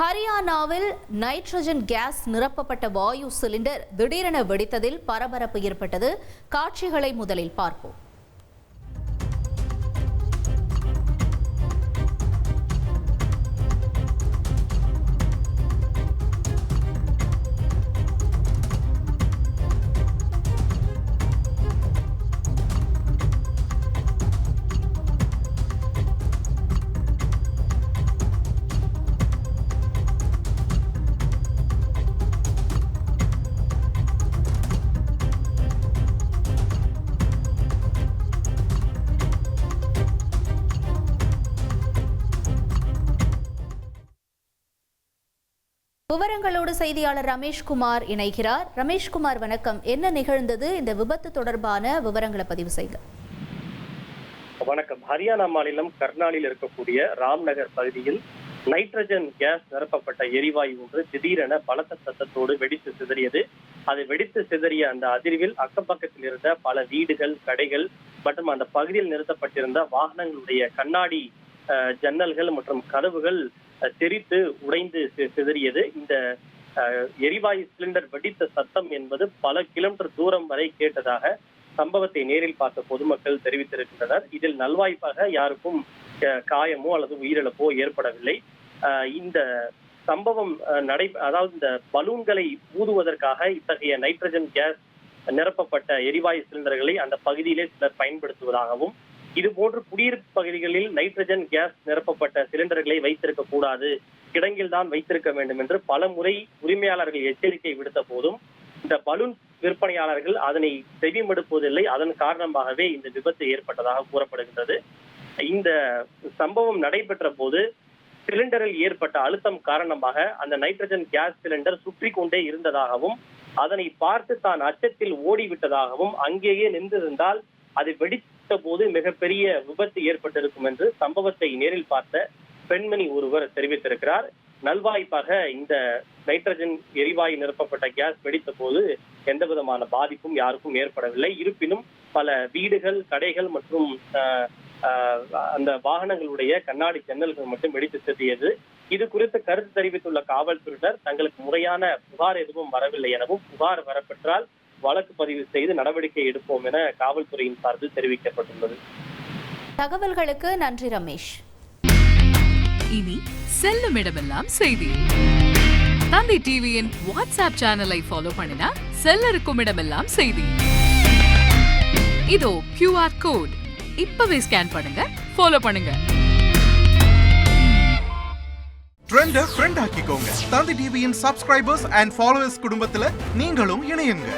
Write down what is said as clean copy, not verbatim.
ஹரியானாவில் nitrogen gas நிரப்பப்பட்ட வாயு cylinder திடீரென வெடித்ததில் பரபரப்பு ஏற்பட்டது. காட்சிகளை முதலில் பார்ப்போம். விவரங்களோடு செய்தியாளர் ரமேஷ்குமார் இணைகிறார். ரமேஷ்குமார், வணக்கம். என்ன நிகழ்ந்தது? இந்த விபத்து தொடர்பான விவரங்களை பதிவு செய்க. வணக்கம். ஹரியானா மாநிலம் கர்னாலில் இருக்கக்கூடிய ராம்நகர் பகுதியில் நைட்ரஜன் கேஸ் நிரப்பப்பட்ட எரிவாயு ஒன்று திடீரென பலத்த சத்தத்தோடு வெடித்து சிதறியது. அது வெடித்து சிதறிய அந்த அதிர்வில் அக்கம்பக்கத்தில் இருந்த பல வீடுகள், கடைகள் மற்றும் அந்த பகுதியில் நிறுத்தப்பட்டிருந்த வாகனங்களுடைய கண்ணாடி ஜன்னல்கள் மற்றும் கதவுகள் தெரித்து உடைந்து சிதறியது. இந்த எரிவாயு சிலிண்டர் வெடித்த சத்தம் என்பது பல கிலோமீட்டர் தூரம் வரை கேட்டதாக சம்பவத்தை நேரில் பார்த்த பொதுமக்கள் தெரிவித்திருக்கின்றனர். இதில் நல்வாய்ப்பாக யாருக்கும் காயமோ அல்லது உயிரிழப்போ ஏற்படவில்லை. இந்த சம்பவம் அதாவது இந்த பலூன்களை ஊதுவதற்காக இத்தகைய நைட்ரஜன் கேஸ் நிரப்பப்பட்ட எரிவாயு சிலிண்டர்களை அந்த பகுதியிலே சிலர் பயன்படுத்துவதாகவும், இதுபோன்று குடியிருப்பு பகுதிகளில் நைட்ரஜன் கேஸ் நிரப்பப்பட்ட சிலிண்டர்களை வைத்திருக்க கூடாது, கிடங்கில் தான் வைத்திருக்க வேண்டும் என்று பல முறை உரிமையாளர்கள் எச்சரிக்கை விடுத்த போதும் இந்த பலூன் விற்பனையாளர்கள் அதனை செவிமடுப்பதில்லை. அதன் காரணமாகவே இந்த விபத்து ஏற்பட்டதாக கூறப்படுகின்றது. இந்த சம்பவம் நடைபெற்ற போது சிலிண்டரில் ஏற்பட்ட அழுத்தம் காரணமாக அந்த நைட்ரஜன் கேஸ் சிலிண்டர் சுற்றி கொண்டே இருந்ததாகவும், அதனை பார்த்து தான் அச்சத்தில் ஓடிவிட்டதாகவும், அங்கேயே நின்றிருந்தால் அது வெடித்த போது மிகப்பெரிய விபத்து ஏற்பட்டிருக்கும் என்று சம்பவத்தை நேரில் பார்த்த பெண்மணி ஒருவர் தெரிவித்திருக்கிறார். நல்வாய்ப்பாக இந்த நைட்ரஜன் எரிவாயு நிரப்பப்பட்ட கேஸ் வெடித்த போது எந்த விதமான பாதிப்பும் யாருக்கும் ஏற்படவில்லை. இருப்பினும் பல வீடுகள், கடைகள் மற்றும் அந்த வாகனங்களுடைய கண்ணாடி ஜன்னல்கள் மட்டும் வெடித்து சிதறியது. இது குறித்து கருத்து தெரிவித்துள்ள காவல்துறையினர் தங்களுக்கு முறையான புகார் எதுவும் வரவில்லை எனவும், புகார் வரப்பெற்றால் வழக்கு பதிவு செய்து நடவடிக்கை எடுப்போம் என காவல்துறையின் சார்பில் தெரிவிக்கப்பட்டுள்ளது. தகவல்களுக்கு நன்றி ரமேஷ். இனி செல்லும் இடமெல்லாம் செய்தி. தந்தி டிவியின் வாட்ஸ்அப் சேனலை ஃபாலோ பண்ணினா செல்ல இருக்கும் இடமெல்லாம் செய்தி. இதோ QR கோட், இப்பவே ஸ்கேன் பண்ணுங்க, ஃபாலோ பண்ணுங்க. ட்ரெண்ட ஃப்ரெண்ட் ஆக்கிக்கோங்க. தந்தி டிவியின் சப்ஸ்கிரைபர்ஸ் அண்ட் ஃபாலோவர்ஸ் குடும்பத்துல நீங்களும் இணையுங்க.